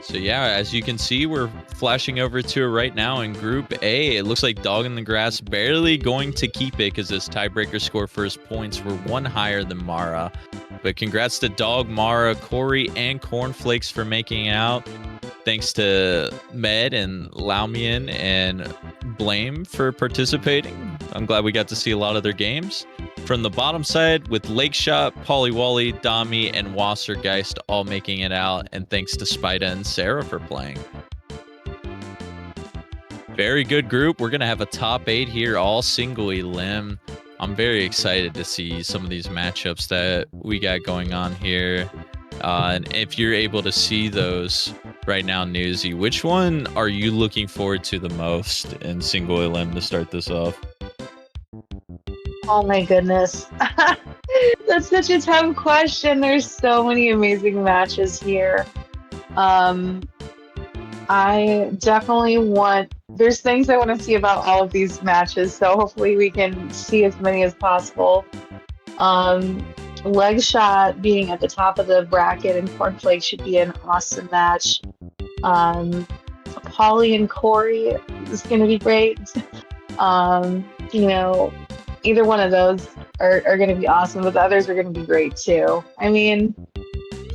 So yeah, as you can see, we're flashing over to it right now in Group A. It looks like Dog in the Grass barely going to keep it because his tiebreaker score for his points were one higher than Mara. But congrats to Dog, Mara, Corey, and Cornflakes for making it out. Thanks to Med and Laumian and Blame for participating. I'm glad we got to see a lot of their games. From the bottom side, with Lakeshot, Polywally, Dami, and Wassergeist all making it out, and thanks to Spida and Sarah for playing. Very good group. We're going to have a top 8 here, all single elim. I'm very excited to see some of these matchups that we got going on here. And if you're able to see those right now, Newsy, which one are you looking forward to the most in single elim to start this off? Oh my goodness. That's such a tough question. There's so many amazing matches here. I definitely there's things I want to see about all of these matches, so hopefully we can see as many as possible. Leg Shot being at the top of the bracket and Cornflake should be an awesome match. Polly and Corey is going to be great. Either one of those are going to be awesome, but the others are going to be great too. I mean,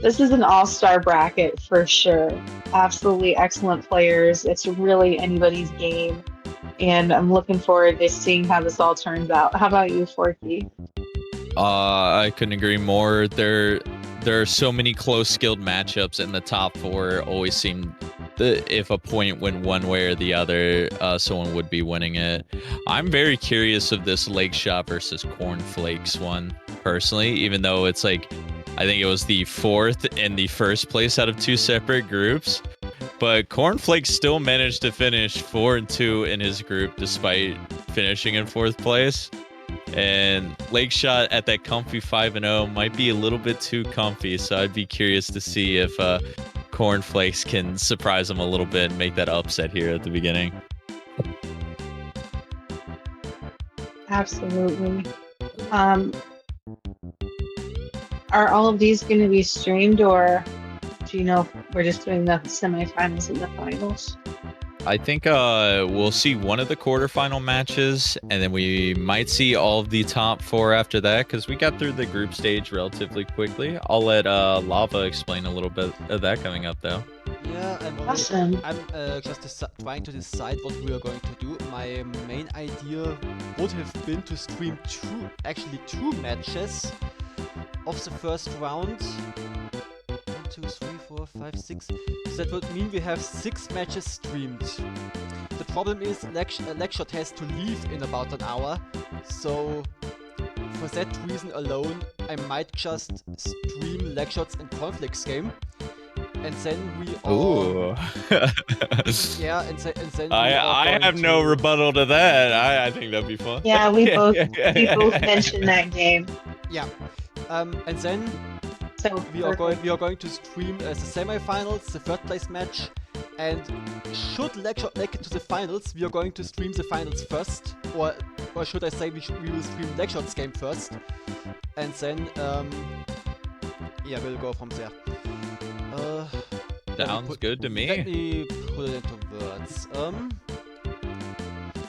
this is an all-star bracket for sure. Absolutely excellent players. It's really anybody's game, and I'm looking forward to seeing how this all turns out. How about you, Forky? I couldn't agree more. There are so many close skilled matchups, and the top 4 always seem if a point went one way or the other, someone would be winning it. I'm very curious of this Lakeshot versus Cornflakes one, personally, even though it's like, I think it was the 4th and the 1st place out of 2 separate groups. But Cornflakes still managed to finish 4-2 in his group despite finishing in 4th place. And Lakeshot at that comfy 5-0 might be a little bit too comfy, so I'd be curious to see if Cornflakes can surprise him a little bit and make that upset here at the beginning. Absolutely. Are all of these going to be streamed, or do you know if we're just doing the semifinals and the finals? I think we'll see one of the quarterfinal matches, and then we might see all of the top 4 after that, because we got through the group stage relatively quickly. I'll let Lava explain a little bit of that coming up, though. Yeah, Awesome. I'm just trying to decide what we are going to do. My main idea would have been to stream two matches of the first round. 1, 2, 3, 4, 5, 6. So that would mean we have 6 matches streamed. The problem is Legshot has to leave in about an hour, so for that reason alone, I might just stream Legshot's and Cornflake's game. And then we all... Ooh. Yeah, and then I have no rebuttal to that. I think that'd be fun. Yeah, we both mentioned that game. Yeah. And then So we are going to stream the semifinals, the 3rd place match, and should Legshot make it to the finals, we are going to stream the finals first, or should I say we will stream Legshot's game first, and then yeah, we'll go from there. Sounds good to me. Let me put it into words.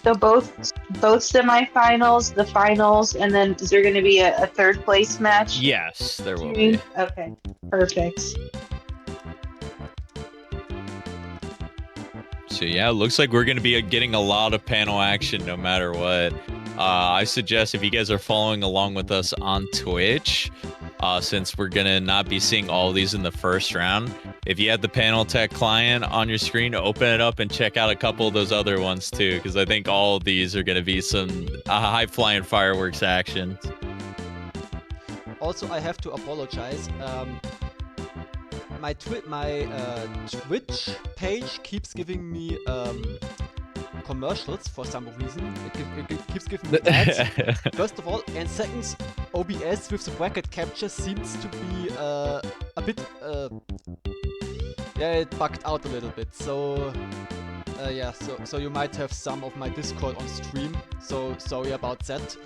So both semifinals, the finals, and then is there going to be a 3rd place match? Yes, there will be. Okay, perfect. So yeah, it looks like we're going to be getting a lot of panel action no matter what. I suggest if you guys are following along with us on Twitch, since we're going to not be seeing all of these in the first round, if you have the Panel Tech client on your screen, open it up and check out a couple of those other ones too, because I think all of these are going to be some high-flying fireworks action. Also, I have to apologize. My Twitch page keeps giving me commercials for some reason. It keeps giving me ads. First of all, and second, OBS with the bracket capture seems to be a bit yeah, it bugged out a little bit. So yeah, so you might have some of my Discord on stream. So sorry about that.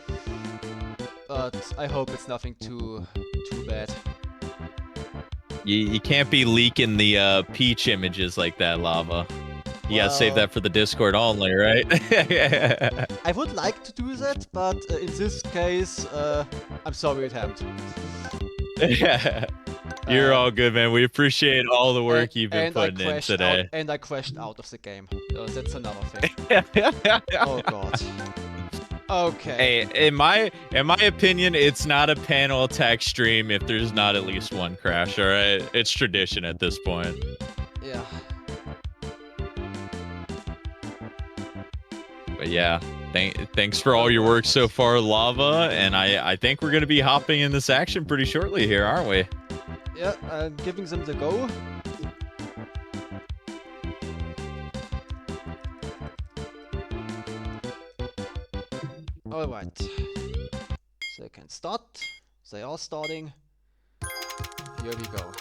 But I hope it's nothing too bad. You can't be leaking the peach images like that, Lava. You gotta save that for the Discord only, right? I would like to do that, but in this case, I'm sorry it happened. You're all good, man. We appreciate all the work you've been and I putting in crashed today. out, and I crashed out of the game. That's another thing. Oh god. Okay. Hey, in my opinion, it's not a panel attack stream if there's not at least one crash, all right? It's tradition at this point. Yeah. But yeah, thanks for all your work so far, Lava, and I think we're going to be hopping in this action pretty shortly here, aren't we? Yeah, I'm giving them the go. Alright. Second start. They are starting. Here we go.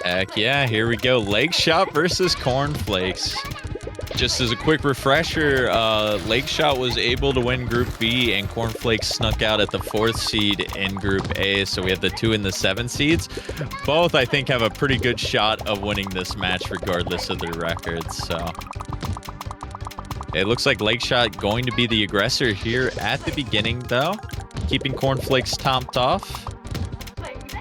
Heck yeah, here we go. Lake Shot versus Cornflakes. Just as a quick refresher, Lake Shot was able to win Group B, and Cornflakes snuck out at the 4th seed in Group A. So we have the 2 and the 7 seeds. Both, I think, have a pretty good shot of winning this match regardless of their records. So it looks like Lake Shot going to be the aggressor here at the beginning, though. Keeping Cornflakes topped off.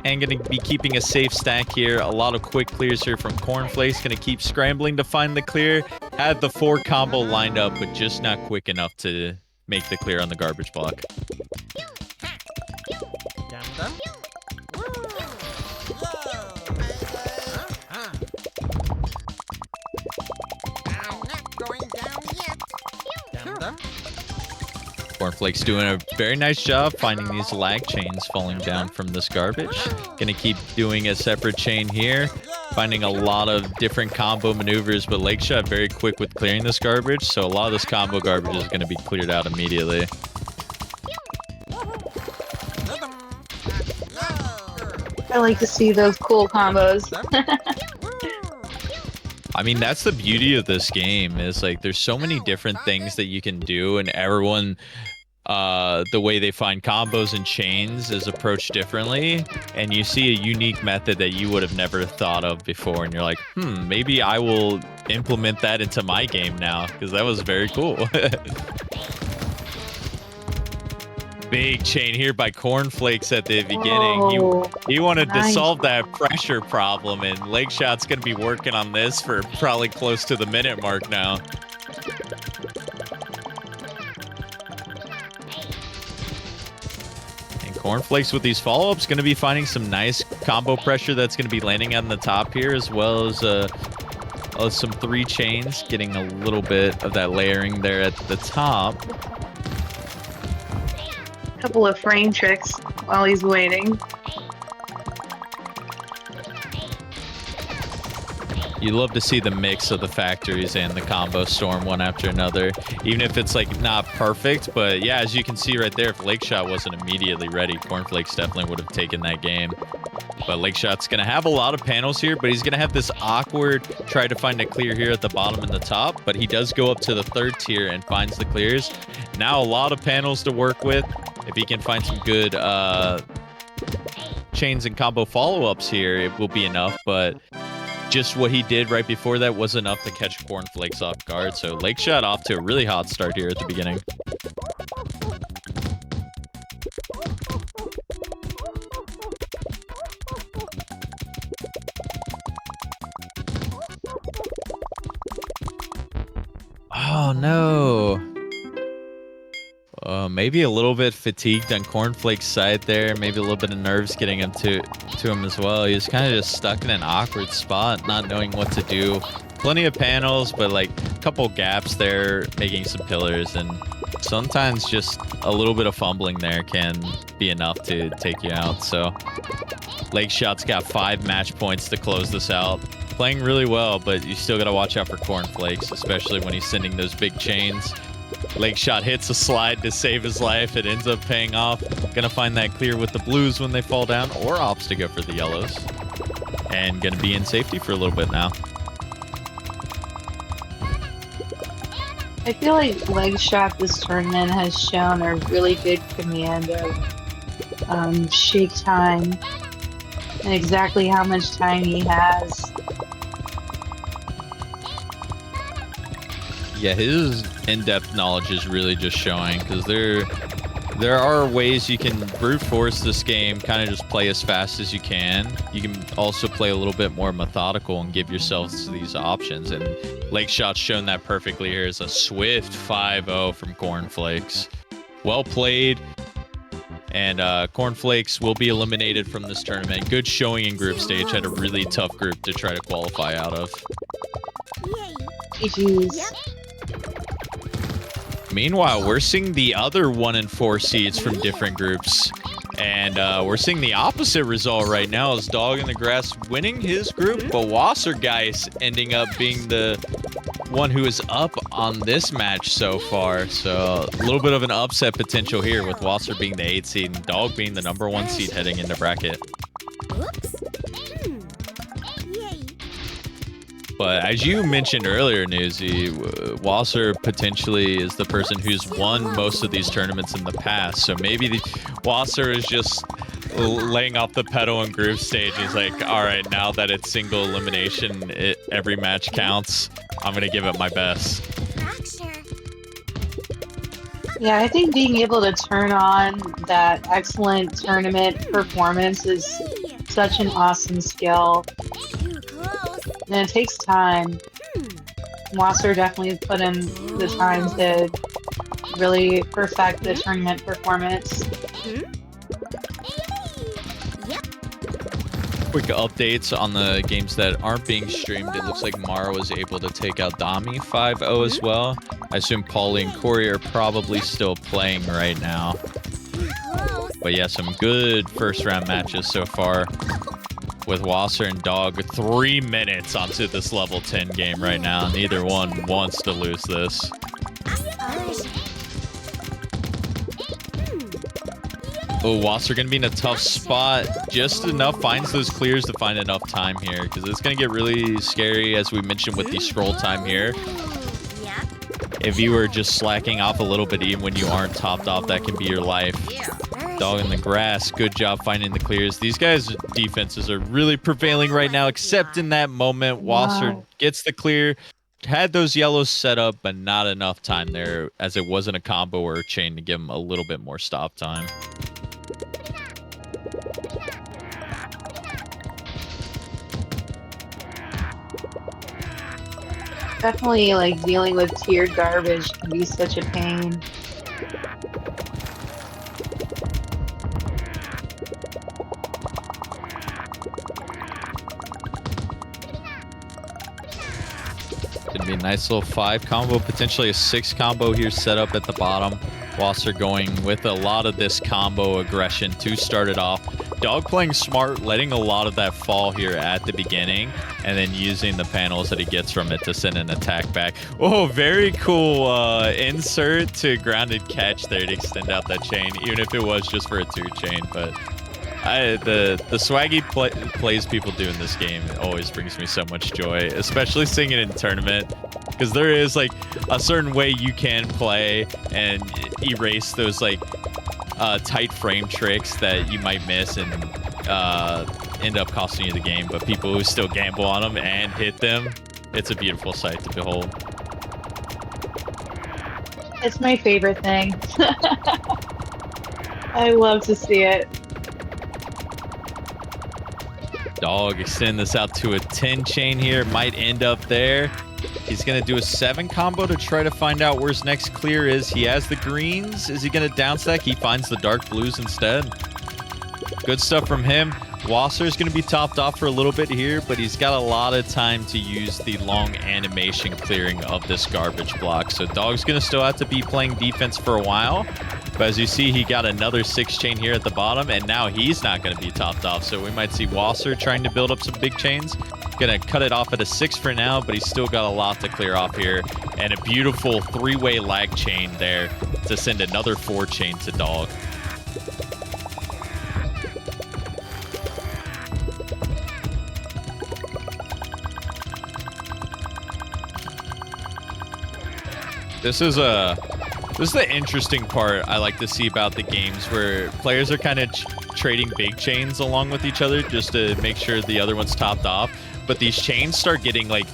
And going to be keeping a safe stack here. A lot of quick clears here from Cornflakes. Going to keep scrambling to find the clear. Had the 4 combo lined up, but just not quick enough to make the clear on the garbage block. Cornflakes doing a very nice job finding these lag chains falling down from this garbage. Gonna keep doing a separate chain here, finding a lot of different combo maneuvers, but Lake Shot very quick with clearing this garbage, so a lot of this combo garbage is gonna be cleared out immediately. I like to see those cool combos. I mean, that's the beauty of this game, is like there's so many different things that you can do, and everyone the way they find combos and chains is approached differently, and you see a unique method that you would have never thought of before, and you're like, maybe I will implement that into my game now, because that was very cool. Big chain here by Cornflakes at the beginning. Oh, he wanted to nice. solve that pressure problem, and Lake Shot's going to be working on this for probably close to the minute mark now. And Cornflakes with these follow-ups going to be finding some nice combo pressure that's going to be landing on the top here, as well as some 3 chains, getting a little bit of that layering there at the top. Couple of frame tricks while he's waiting. You love to see the mix of the factories and the combo storm one after another, even if it's like not perfect. But yeah, as you can see right there, if Lake Shot wasn't immediately ready, Cornflakes definitely would have taken that game. But Lake Shot's going to have a lot of panels here, but he's going to have this awkward try to find a clear here at the bottom and the top. But he does go up to the 3rd tier and finds the clears. Now a lot of panels to work with. If he can find some good chains and combo follow-ups here, it will be enough. But just what he did right before that was enough to catch Cornflakes off guard. So Lake Shot off to a really hot start here at the beginning. Oh no. Maybe a little bit fatigued on Cornflake's side there. Maybe a little bit of nerves getting him to him as well. He was kind of just stuck in an awkward spot, not knowing what to do. Plenty of panels, but like a couple gaps there, making some pillars, and sometimes just a little bit of fumbling there can be enough to take you out. So Lake Shot's got 5 match points to close this out. Playing really well, but you still got to watch out for Cornflakes, especially when he's sending those big chains. Lake Shot hits a slide to save his life. It ends up paying off. Gonna find that clear with the blues when they fall down, or opts to go for the yellows. And gonna be in safety for a little bit now. I feel like Leg Shot this tournament has shown a really good command of shake time. and exactly how much time he has. Yeah, his in-depth knowledge is really just showing, because there are ways you can brute force this game, kind of just play as fast as you can. You can also play a little bit more methodical and give yourselves these options. And Lake Shot's shown that perfectly here. Is a swift 5-0 from Cornflakes. Well played. And Cornflakes will be eliminated from this tournament. Good showing in group stage. Had a really tough group to try to qualify out of. GG's. Meanwhile, we're seeing the other 1 and 4 seeds from different groups. And we're seeing the opposite result right now as Dog in the Grass winning his group, but Wassergeist ending up being the one who is up on this match so far. So a little bit of an upset potential here with Wasser being the 8th seed and Dog being the number 1 seed heading into bracket. But as you mentioned earlier, Newsy, Wasser potentially is the person who's won most of these tournaments in the past. So maybe Wasser is just laying off the pedal in group stage. He's like, all right, now that it's single elimination, every match counts. I'm going to give it my best. Yeah, I think being able to turn on that excellent tournament performance is such an awesome skill. And it takes time. Wasser definitely put in the time to really perfect the tournament performance. Quick updates on the games that aren't being streamed. It looks like Mara was able to take out Dami 5-0 as well. I assume Paulie and Corey are probably still playing right now. But yeah, some good first round matches so far. With Wasser and Dog 3 minutes onto this level 10 game right now. Neither one wants to lose this. Oh, Wasser going to be in a tough spot. Just enough, finds those clears to find enough time here. Because it's going to get really scary, as we mentioned, with the scroll time here. If you were just slacking off a little bit, even when you aren't topped off, that can be your life. Dog in the Grass, good job finding the clears. These guys' defenses are really prevailing right now, except in that moment. Wasser gets the clear, had those yellows set up, but not enough time there, as it wasn't a combo or a chain to give him a little bit more stop time. Definitely, like, dealing with tiered garbage can be such a pain. Gonna be a nice little 5 combo, potentially a 6 combo here set up at the bottom. Wasser going with a lot of this combo aggression to start it off. Dog playing smart, letting a lot of that fall here at the beginning, and then using the panels that he gets from it to send an attack back. Oh, very cool insert to grounded catch there to extend out that chain, even if it was just for a 2 chain. But the swaggy plays people do in this game always brings me so much joy, especially seeing it in tournament, because there is like a certain way you can play and erase those like tight frame tricks that you might miss and end up costing you the game. But people who still gamble on them and hit them, it's a beautiful sight to behold. It's my favorite thing. I love to see it. Dog extend this out to a 10 chain here. Might end up there. He's going to do a 7 combo to try to find out where his next clear is. He has the greens. Is he going to downstack? He finds the dark blues instead. Good stuff from him. Wasser is going to be topped off for a little bit here, but he's got a lot of time to use the long animation clearing of this garbage block. So Dog's going to still have to be playing defense for a while. But as you see, he got another 6 chain here at the bottom, and now he's not going to be topped off. So we might see Wasser trying to build up some big chains. Going to cut it off at a 6 for now, but he's still got a lot to clear off here. And a beautiful 3-way lag chain there to send another 4 chain to Dog. This is the interesting part I like to see about the games, where players are kind of trading big chains along with each other just to make sure the other one's topped off. But these chains start getting like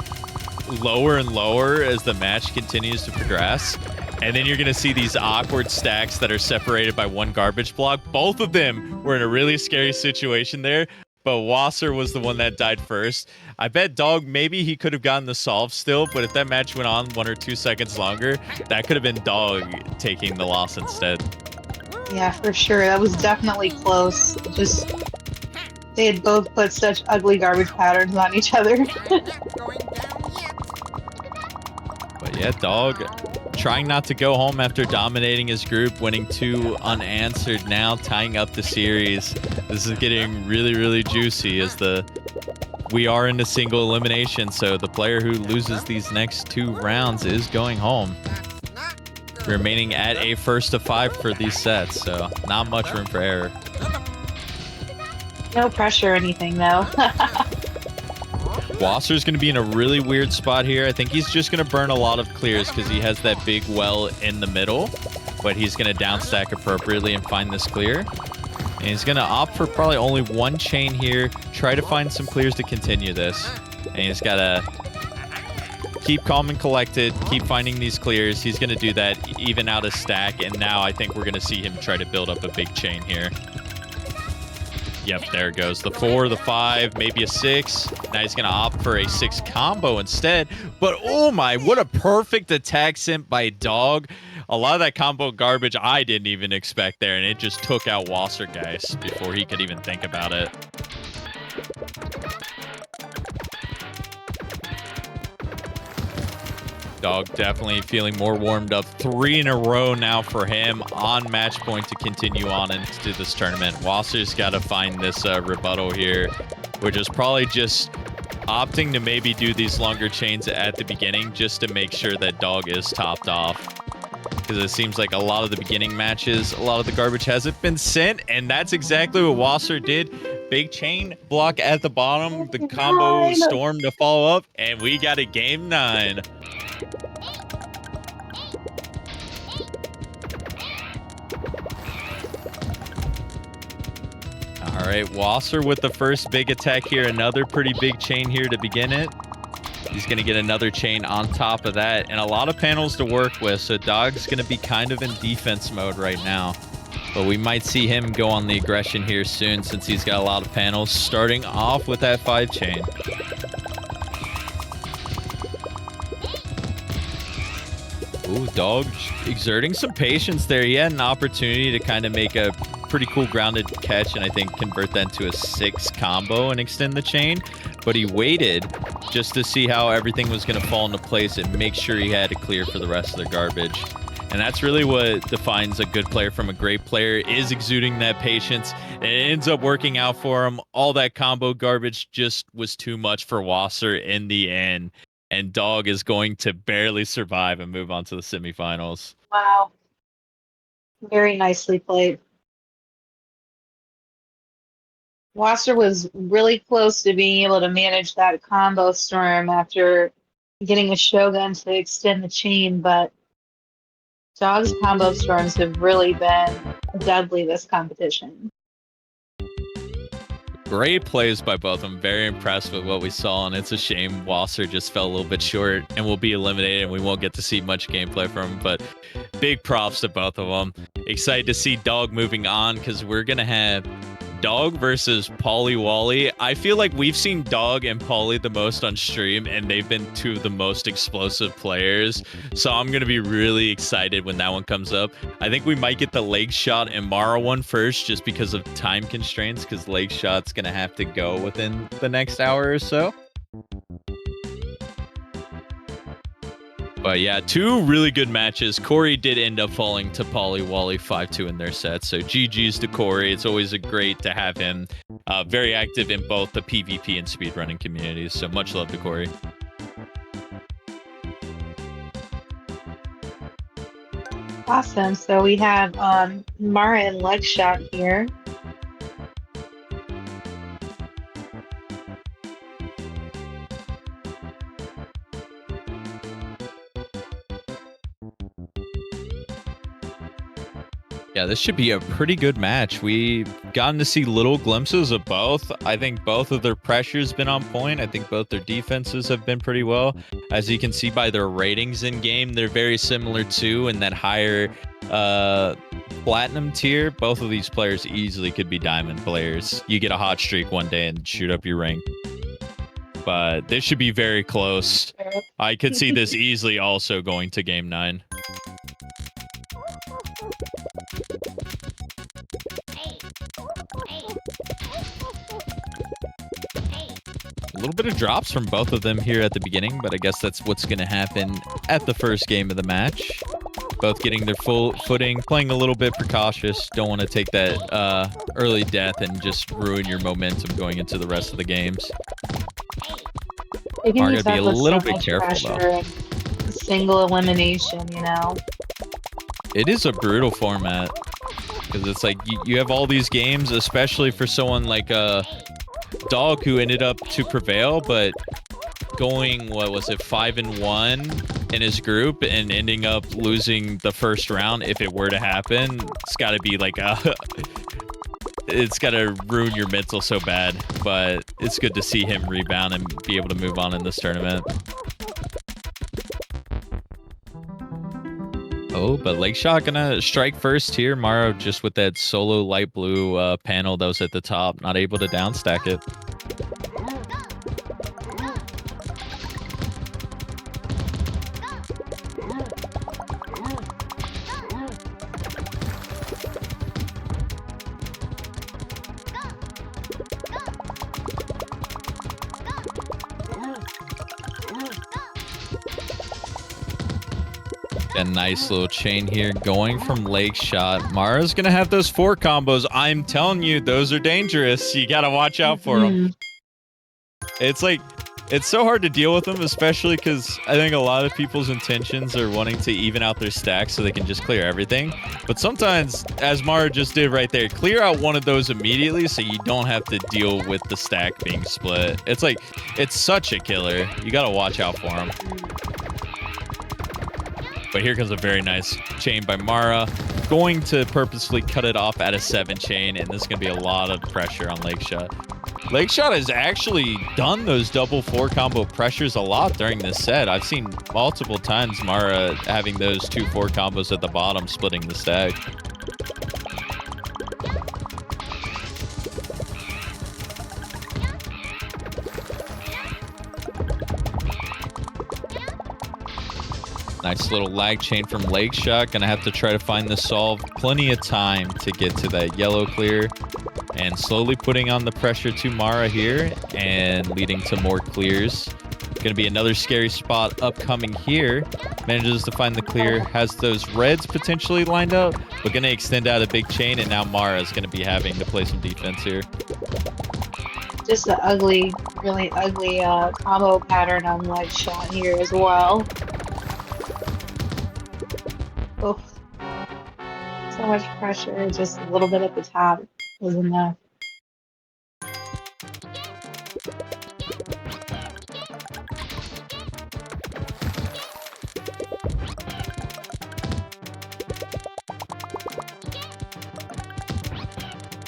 lower and lower as the match continues to progress. And then you're going to see these awkward stacks that are separated by one garbage block. Both of them were in a really scary situation there, but Wasser was the one that died first. I bet Dog, maybe he could have gotten the solve still, but if that match went on 1 or 2 seconds longer, that could have been Dog taking the loss instead. Yeah, for sure. That was definitely close. Just they had both put such ugly garbage patterns on each other. But yeah, Dog trying not to go home after dominating his group, winning 2 unanswered now, tying up the series. This is getting really, really juicy as we are in a single elimination, so the player who loses these next 2 rounds is going home. Remaining at a first of 5 for these sets, so not much room for error. No pressure or anything, though. Wasser's going to be in a really weird spot here. I think he's just going to burn a lot of clears because he has that big well in the middle, but he's going to downstack appropriately and find this clear. And he's going to opt for probably only 1 chain here, try to find some clears to continue this. And he's got to keep calm and collected, keep finding these clears. He's going to do that, even out a stack, and now I think we're going to see him try to build up a big chain here. Yep, there it goes. The 4, the 5, maybe a 6. Now he's going to opt for a 6 combo instead. But oh my, what a perfect attack simp by Dog. A lot of that combo garbage I didn't even expect there, and it just took out Wasser, guys, before he could even think about it. Dog definitely feeling more warmed up. 3 in a row now for him on match point to continue on into this tournament. Wasser's got to find this rebuttal here, which is probably just opting to maybe do these longer chains at the beginning just to make sure that Dog is topped off. Because it seems like a lot of the beginning matches, a lot of the garbage hasn't been sent, and that's exactly what Wasser did. Big chain block at the bottom, the combo storm to follow up, and we got a game 9. All right, Wasser with the first big attack here. Another pretty big chain here to begin it. He's going to get another chain on top of that, and a lot of panels to work with, so Dog's going to be kind of in defense mode right now. But we might see him go on the aggression here soon since he's got a lot of panels, starting off with that 5 chain. Ooh, Dog exerting some patience there. He had an opportunity to kind of make a pretty cool grounded catch and I think convert that into a 6 combo and extend the chain. But he waited just to see how everything was going to fall into place and make sure he had to clear for the rest of the garbage. And that's really what defines a good player from a great player, is exuding that patience. And it ends up working out for him. All that combo garbage just was too much for Wasser in the end. And Dog is going to barely survive and move on to the semifinals. Wow. Very nicely played. Wasser was really close to being able to manage that combo storm after getting a Shogun to extend the chain, but Dog's combo storms have really been deadly this competition. Great plays by both of them. Very impressed with what we saw, and it's a shame Wasser just fell a little bit short and will be eliminated, and we won't get to see much gameplay from him, but big props to both of them. Excited to see Dog moving on because we're going to have Dog versus Polly Wally. I feel like we've seen Dog and Polly the most on stream, and they've been 2 of the most explosive players. So I'm going to be really excited when that one comes up. I think we might get the leg shot and Mara one first just because of time constraints, because leg shot's going to have to go within the next hour or so. But yeah, 2 really good matches. Corey did end up falling to Polly Wally 5-2 in their set. So GG's to Corey. It's always great to have him very active in both the PvP and speedrunning communities. So much love to Corey. Awesome. So we have Mara and leg shot here. Yeah, this should be a pretty good match. We've gotten to see little glimpses of both. I think both of their pressure's been on point. I think both their defenses have been pretty well. As you can see by their ratings in game, they're very similar too in that higher platinum tier. Both of these players easily could be diamond players. You get a hot streak one day and shoot up your rank. But this should be very close. I could see this easily also going to game 9. A little bit of drops from both of them here at the beginning, but I guess that's what's going to happen at the first game of the match. Both getting their full footing, playing a little bit precautious. Don't want to take that early death and just ruin your momentum going into the rest of the games. Taking Are these going to be a up with little so bit much careful, pressure though. and single elimination, you know. It is a brutal format because it's like you have all these games, especially for someone like Dog who ended up to prevail, but going, what was it, 5-1 in his group and ending up losing the first round. If it were to happen, it's got to be like it's got to ruin your mental so bad. But it's good to see him rebound and be able to move on in this tournament. Oh, but Lakeshot gonna strike first here. Mara just with that solo light blue panel that was at the top, not able to downstack it. A nice little chain here going from Lakeshot. Mara's gonna have those 4 combos. I'm telling you, those are dangerous. You gotta watch out for them. It's like, it's so hard to deal with them, especially because I think a lot of people's intentions are wanting to even out their stacks so they can just clear everything. But sometimes, as Mara just did right there, clear out one of those immediately so you don't have to deal with the stack being split. It's like, it's such a killer. You gotta watch out for them. But here comes a very nice chain by Mara. Going to purposefully cut it off at a 7 chain, and this is going to be a lot of pressure on Lakeshot. Lakeshot has actually done those double 4 combo pressures a lot during this set. I've seen multiple times Mara having those 2-4 combos at the bottom, splitting the stack. Nice little lag chain from Lakeshot. Gonna have to try to find the solve. Plenty of time to get to that yellow clear. And slowly putting on the pressure to Mara here and leading to more clears. Gonna be another scary spot upcoming here. Manages to find the clear. Has those reds potentially lined up. But gonna extend out a big chain, and now Mara is gonna be having to play some defense here. Just an ugly, really ugly combo pattern on Lakeshot here as well. Oh, so much pressure, just a little bit at the top was enough.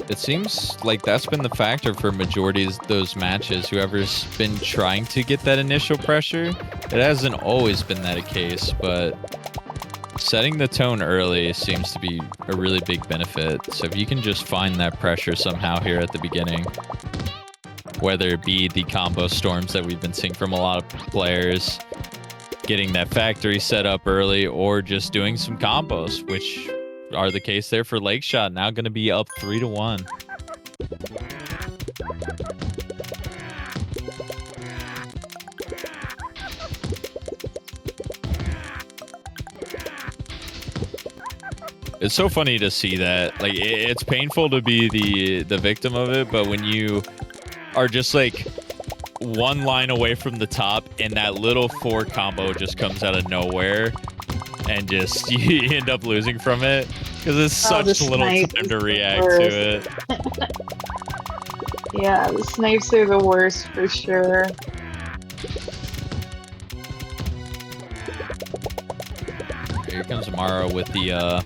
It seems like that's been the factor for majority of those matches. Whoever's been trying to get that initial pressure, it hasn't always been that case, but setting the tone early seems to be a really big benefit. So if you can just find that pressure somehow here at the beginning, whether it be the combo storms that we've been seeing from a lot of players, getting that factory set up early, or just doing some combos, which are the case there for Lakeshot. Now going to be up 3-1. It's so funny to see that. Like, it's painful to be the victim of it, but when you are just like one line away from the top and that little 4 combo just comes out of nowhere and just you end up losing from it because it's such little time to react to it. Yeah, the snipes are the worst for sure. Here comes Mara with the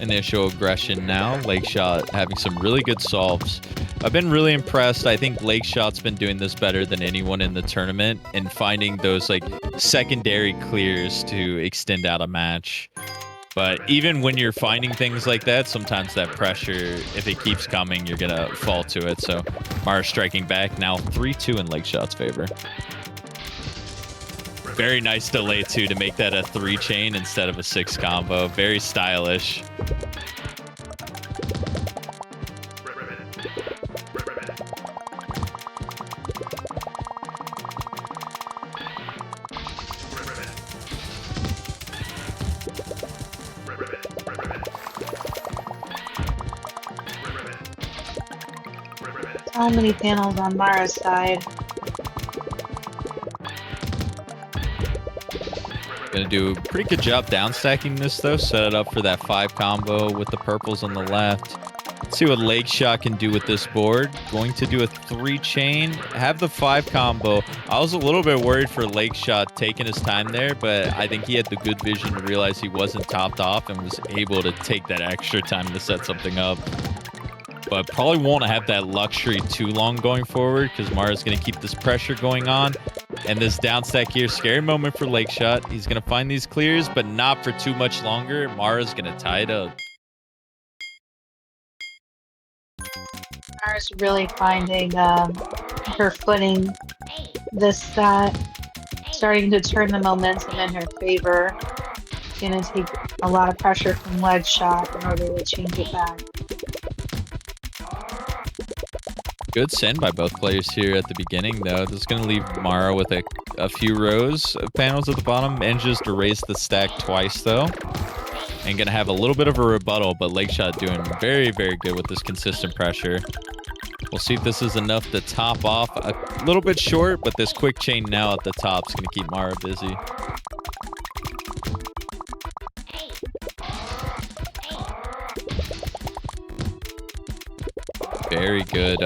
initial aggression now. Lakeshot having some really good solves. I've been really impressed. I think Lakeshot's been doing this better than anyone in the tournament and finding those like secondary clears to extend out a match. But even when you're finding things like that, sometimes that pressure, if it keeps coming, you're going to fall to it. So Mara striking back now 3-2 in Lakeshot's favor. Very nice delay, too, to make that a 3-chain instead of a 6 combo. Very stylish. So many panels on Mara's side. Gonna do a pretty good job down stacking this though. Set it up for that 5 combo with the purples on the left. Let's see what Lakeshot can do with this board. Going to do a 3-chain. Have the 5 combo. I was a little bit worried for Lakeshot taking his time there, but I think he had the good vision to realize he wasn't topped off and was able to take that extra time to set something up. But probably won't have that luxury too long going forward because Mara's going to keep this pressure going on. And this down stack here, scary moment for Lakeshot. He's going to find these clears, but not for too much longer. Mara's going to tie it up. Mara's really finding her footing this set, starting to turn the momentum in her favor. Going to take a lot of pressure from Lakeshot in order to change it back. Good send by both players here at the beginning, though. This is going to leave Mara with a few rows of panels at the bottom. Manages to raise the stack twice, though. And going to have a little bit of a rebuttal, but Lakeshot doing very, very good with this consistent pressure. We'll see if this is enough to top off. A little bit short, but this quick chain now at the top is going to keep Mara busy. Very good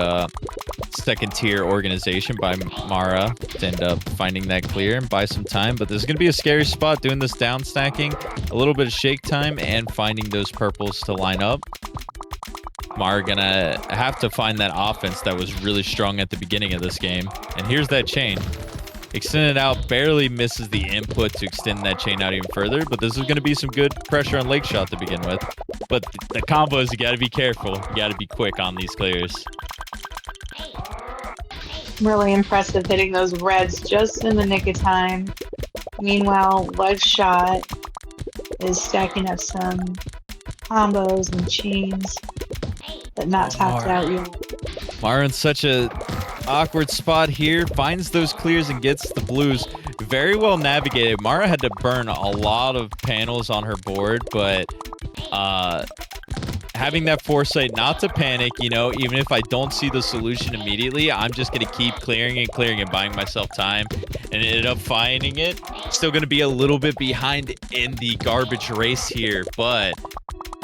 second tier organization by Mara to end up finding that clear and buy some time. But this is going to be a scary spot doing this down stacking. A little bit of shake time and finding those purples to line up. Mara going to have to find that offense that was really strong at the beginning of this game. And here's that chain. Extend it out, barely misses the input to extend that chain out even further. But this is going to be some good pressure on Lakeshot to begin with. But the combos, you got to be careful. You got to be quick on these clears. Really impressive hitting those reds just in the nick of time. Meanwhile, Lakeshot is stacking up some combos and chains, but not tapped out yet. Mara in such a awkward spot here, finds those clears and gets the blues. Very well navigated. Mara had to burn a lot of panels on her board, but having that foresight not to panic, you know, even if I don't see the solution immediately, I'm just going to keep clearing and buying myself time, and ended up finding it. Still going to be a little bit behind in the garbage race here, but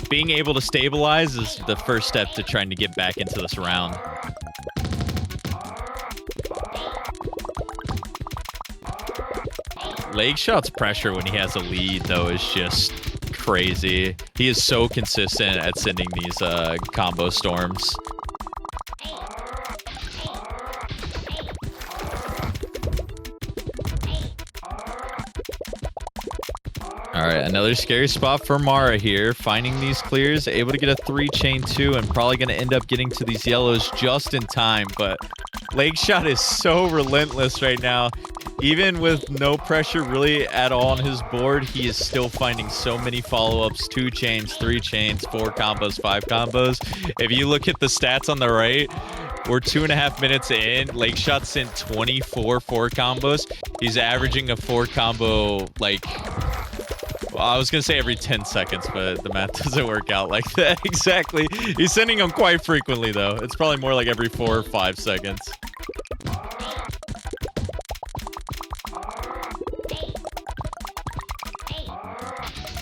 being able to stabilize is the first step to trying to get back into this round. Lakeshot's pressure when he has a lead, though, is just crazy. He is so consistent at sending these combo storms. All right, another scary spot for Mara here. Finding these clears, able to get a 3-chain too, and probably going to end up getting to these yellows just in time. But Lakeshot is so relentless right now. Even with no pressure really at all on his board, he is still finding so many follow-ups, 2 chains, 3 chains, 4 combos, 5 combos. If you look at the stats on the right, we're 2.5 minutes in. Lakeshot sent 24 4 combos. He's averaging a 4 combo, like, well, I was going to say every 10 seconds, but the math doesn't work out like that exactly. He's sending them quite frequently, though. It's probably more like every 4 or 5 seconds.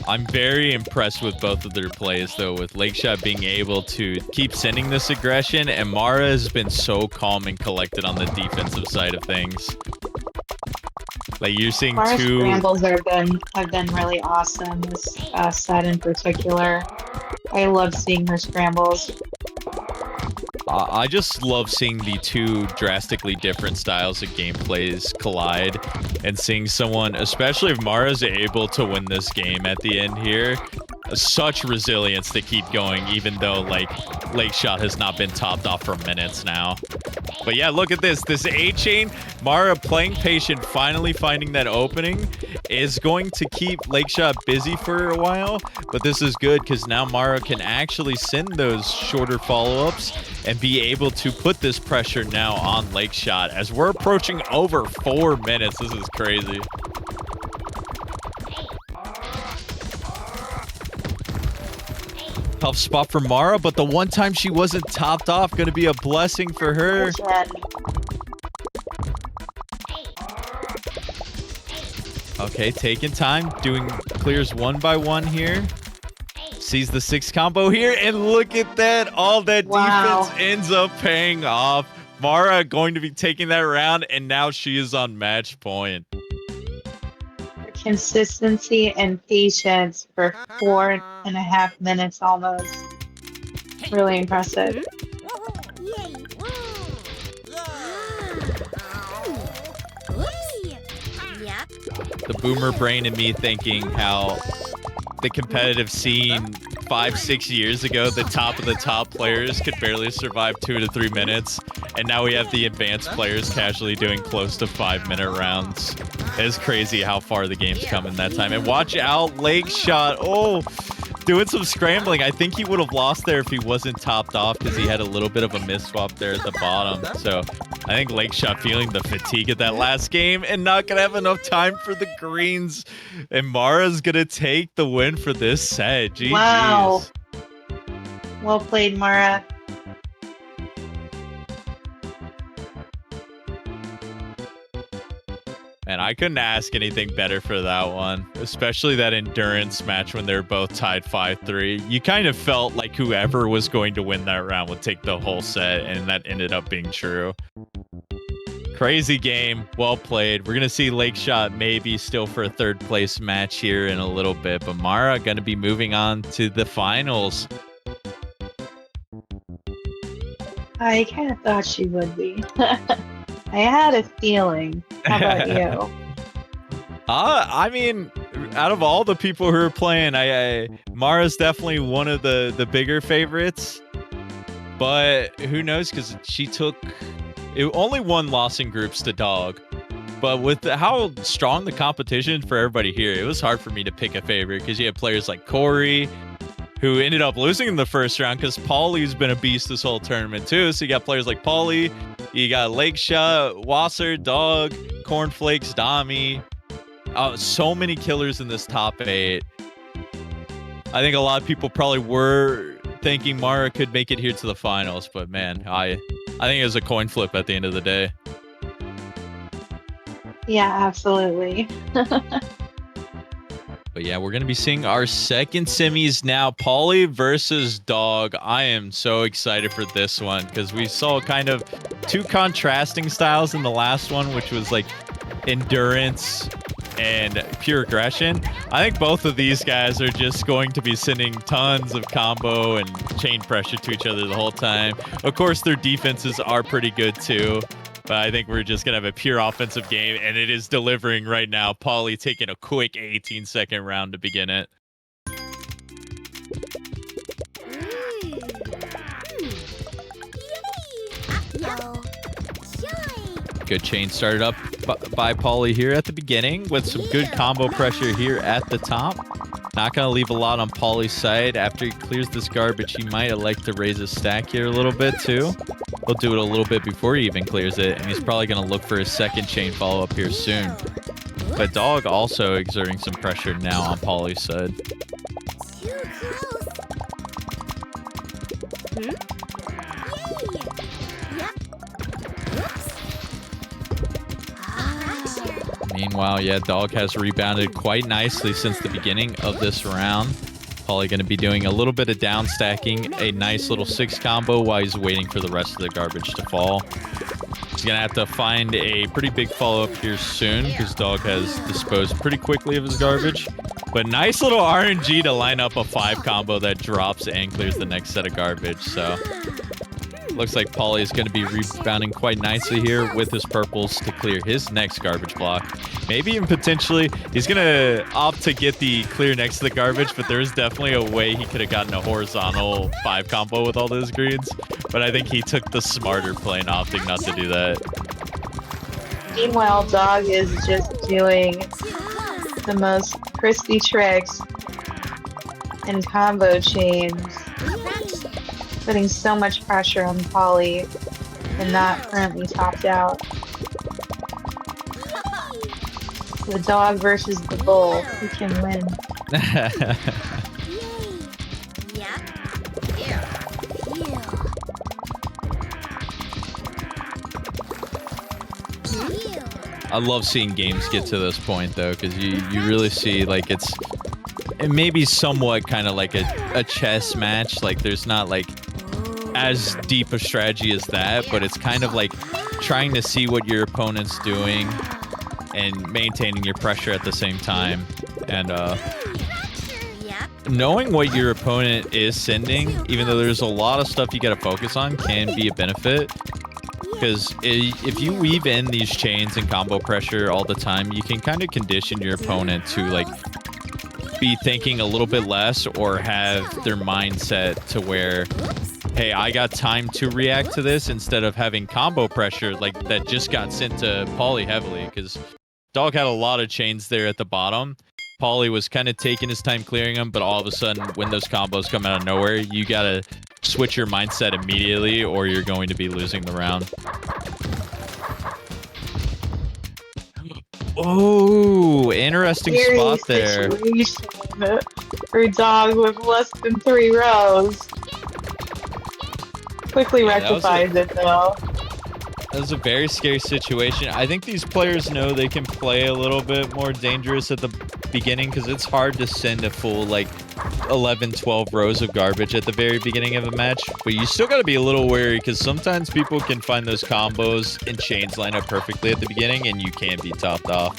I'm very impressed with both of their plays, though, with Lakeshot being able to keep sending this aggression, and Mara has been so calm and collected on the defensive side of things. Like, you're seeing Mara's two... scrambles have been really awesome, this set in particular. I love seeing her scrambles. I just love seeing the two drastically different styles of gameplays collide and seeing someone, especially if Mara's able to win this game at the end here, such resilience to keep going, even though like Lake Shot has not been topped off for minutes now. But yeah, look at this. This A chain, Mara playing patient, finally finding that opening, is going to keep Lakeshot busy for a while. But this is good because now Mara can actually send those shorter follow-ups and be able to put this pressure now on Lakeshot as we're approaching over 4 minutes. This is crazy. Tough spot for Mara, but the one time she wasn't topped off, going to be a blessing for her. Okay, taking time, doing clears one by one here. Sees the 6 combo here, and look at that. All that defense ends up paying off. Mara going to be taking that round, and now she is on match point. Consistency and patience for 4.5 minutes almost. Really impressive. The boomer brain in me thinking how the competitive scene 5-6 years ago, the top of the top players could barely survive 2 to 3 minutes, and now we have the advanced players casually doing close to 5-minute rounds. It's crazy how far the game's come in that time. And watch out, Lake Shot. Oh, doing some scrambling. I think he would have lost there if he wasn't topped off because he had a little bit of a miss swap there at the bottom. So I think Lake Shot feeling the fatigue of that last game and not going to have enough time for the greens. And Mara's going to take the win for this set. GG's. Wow. Well played, Mara. And I couldn't ask anything better for that one, especially that endurance match when they're both tied 5-3. You kind of felt like whoever was going to win that round would take the whole set, and that ended up being true. Crazy game. Well played. We're going to see Lake Shot maybe still for a 3rd place match here in a little bit, but Mara going to be moving on to the finals. I kind of thought she would be. I had a feeling. How about you? I mean, out of all the people who are playing, Mara's definitely one of the bigger favorites. But who knows? Because she took only one loss in groups to Dog. But with how strong the competition for everybody here, it was hard for me to pick a favorite because you have players like Corey, who ended up losing in the first round because Paulie's been a beast this whole tournament too. So you got players like Paulie, you got Lake Shot, Wasser, Dog, Cornflakes, Dami. So many killers in this top 8. I think a lot of people probably were thinking Mara could make it here to the finals, but man, I think it was a coin flip at the end of the day. Yeah, absolutely. But yeah, we're going to be seeing our second semis now. Paulie versus Dog. I am so excited for this one because we saw kind of 2 contrasting styles in the last one, which was like endurance and pure aggression. I think both of these guys are just going to be sending tons of combo and chain pressure to each other the whole time. Of course, their defenses are pretty good too. But I think we're just going to have a pure offensive game, and it is delivering right now. Paulie taking a quick 18-second round to begin it. Good chain started up by Paulie here at the beginning with some good combo pressure here at the top. Not going to leave a lot on Paulie's side. After he clears this garbage, he might elect to raise his stack here a little bit too. He'll do it a little bit before he even clears it, and he's probably going to look for his second chain follow-up here soon. But Dog also exerting some pressure now on Paulie's side. Meanwhile, yeah, Dog has rebounded quite nicely since the beginning of this round. Paulie going to be doing a little bit of down stacking, a nice little 6 combo while he's waiting for the rest of the garbage to fall. He's going to have to find a pretty big follow-up here soon because Dog has disposed pretty quickly of his garbage. But nice little RNG to line up a 5 combo that drops and clears the next set of garbage. So looks like Pauly is going to be rebounding quite nicely here with his purples to clear his next garbage block. Maybe even potentially he's going to opt to get the clear next to the garbage, but there's definitely a way he could have gotten a horizontal 5 combo with all those greens. But I think he took the smarter play and opting not to do that. Meanwhile, Dog is just doing the most crispy tricks and combo chains, putting so much pressure on Pauly and not currently topped out. The dog versus the bull. Who can win? I love seeing games get to this point though, because you really see like it may be somewhat kind of like a chess match. Like there's not like as deep a strategy as that, but it's kind of like trying to see what your opponent's doing and maintaining your pressure at the same time. And knowing what your opponent is sending, even though there's a lot of stuff you got to focus on, can be a benefit. Because if you weave in these chains and combo pressure all the time, you can kind of condition your opponent to like be thinking a little bit less or have their mindset to where, hey, I got time to react to this instead of having combo pressure like that just got sent to Pauly heavily. Because Dog had a lot of chains there at the bottom. Pauly was kind of taking his time clearing them, but all of a sudden when those combos come out of nowhere, you got to switch your mindset immediately or you're going to be losing the round. Oh, interesting spot there. For Dog with less than 3 rows. Quickly rectifies it though. That was a very scary situation. I think these players know they can play a little bit more dangerous at the beginning because it's hard to send a full like 11, 12 rows of garbage at the very beginning of a match. But you still got to be a little wary because sometimes people can find those combos and chains line up perfectly at the beginning and you can be topped off.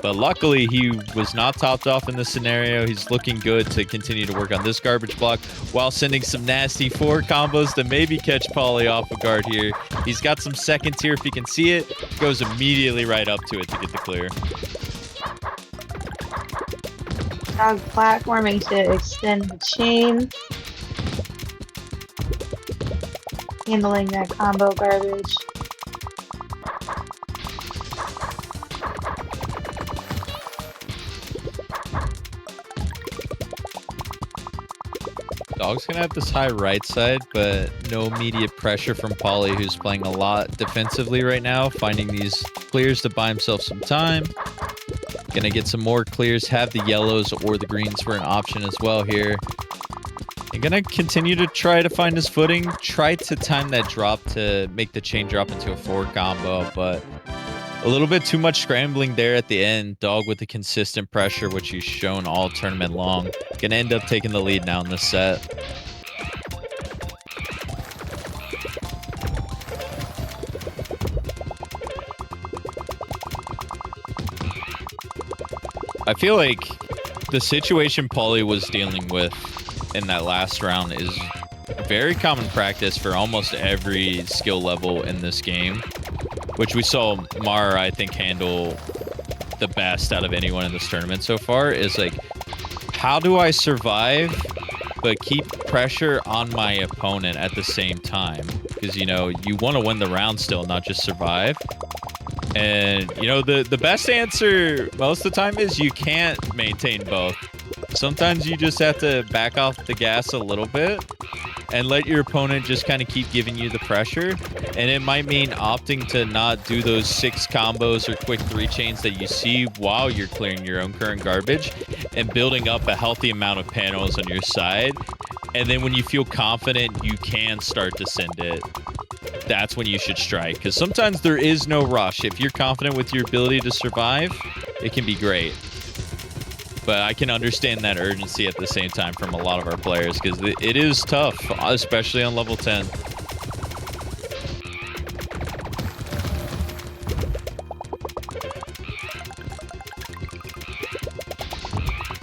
But luckily, he was not topped off in this scenario. He's looking good to continue to work on this garbage block while sending some nasty 4 combos to maybe catch Pauly off of guard here. He's got some seconds here if he can see it. Goes immediately right up to it to get the clear. Dog platforming to extend the chain. Handling that combo garbage. Dog's gonna have this high right side, but no immediate pressure from Pauly, who's playing a lot defensively right now, finding these clears to buy himself some time. Gonna get some more clears, have the yellows or the greens for an option as well here. And gonna continue to try to find his footing, try to time that drop to make the chain drop into a 4 combo, but a little bit too much scrambling there at the end. Dog with the consistent pressure, which he's shown all tournament long. Gonna end up taking the lead now in this set. I feel like the situation Pauly was dealing with in that last round is very common practice for almost every skill level in this game, which we saw Mara, I think, handle the best out of anyone in this tournament so far, is like, how do I survive but keep pressure on my opponent at the same time? Because, you know, you want to win the round still, not just survive. And, you know, the best answer most of the time is you can't maintain both. Sometimes you just have to back off the gas a little bit and let your opponent just kind of keep giving you the pressure. And it might mean opting to not do those 6 combos or quick 3 chains that you see while you're clearing your own current garbage and building up a healthy amount of panels on your side. And then when you feel confident you can start to send it, that's when you should strike. Because sometimes there is no rush. If you're confident with your ability to survive, it can be great. But I can understand that urgency at the same time from a lot of our players because it is tough, especially on level 10.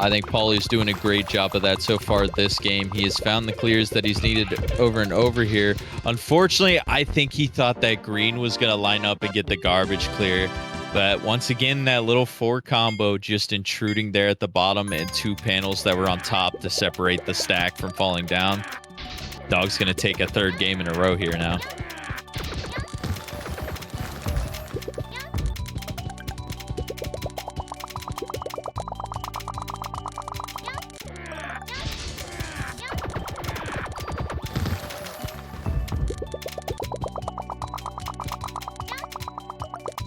I think Paulie's doing a great job of that so far this game. He has found the clears that he's needed over and over here. Unfortunately, I think he thought that green was going to line up and get the garbage clear. But once again, that little 4 combo just intruding there at the bottom and 2 panels that were on top to separate the stack from falling down. Dog's going to take a 3rd game in a row here now.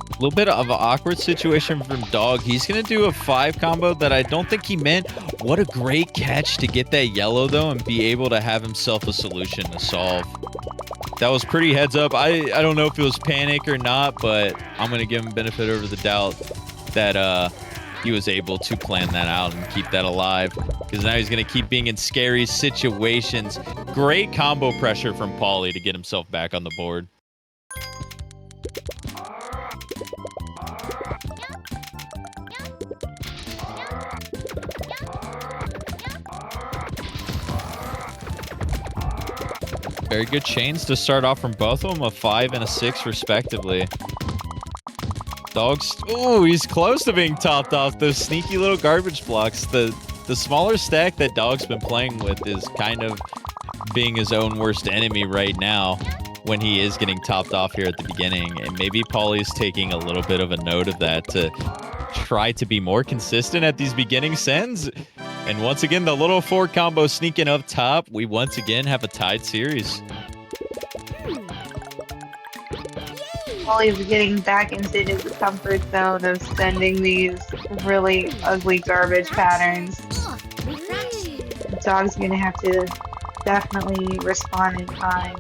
A little bit of an awkward situation from Dog. He's going to do a 5 combo that I don't think he meant. What a great catch to get that yellow, though, and be able to have himself a solution to solve. That was pretty heads up. I don't know if it was panic or not, but I'm going to give him benefit over the doubt that he was able to plan that out and keep that alive, because now he's going to keep being in scary situations. Great combo pressure from Paulie to get himself back on the board. Very good chains to start off from both of them, a 5 and a 6 respectively. Dogs, ooh, he's close to being topped off. Those sneaky little garbage blocks. The smaller stack that Dog's been playing with is kind of being his own worst enemy right now when he is getting topped off here at the beginning. And maybe Paulie's taking a little bit of a note of that to try to be more consistent at these beginning sends. And once again, the little 4 combo sneaking up top. We once again have a tied series. Paulie's getting back into his comfort zone of sending these really ugly garbage patterns. Dog's gonna have to definitely respond in time.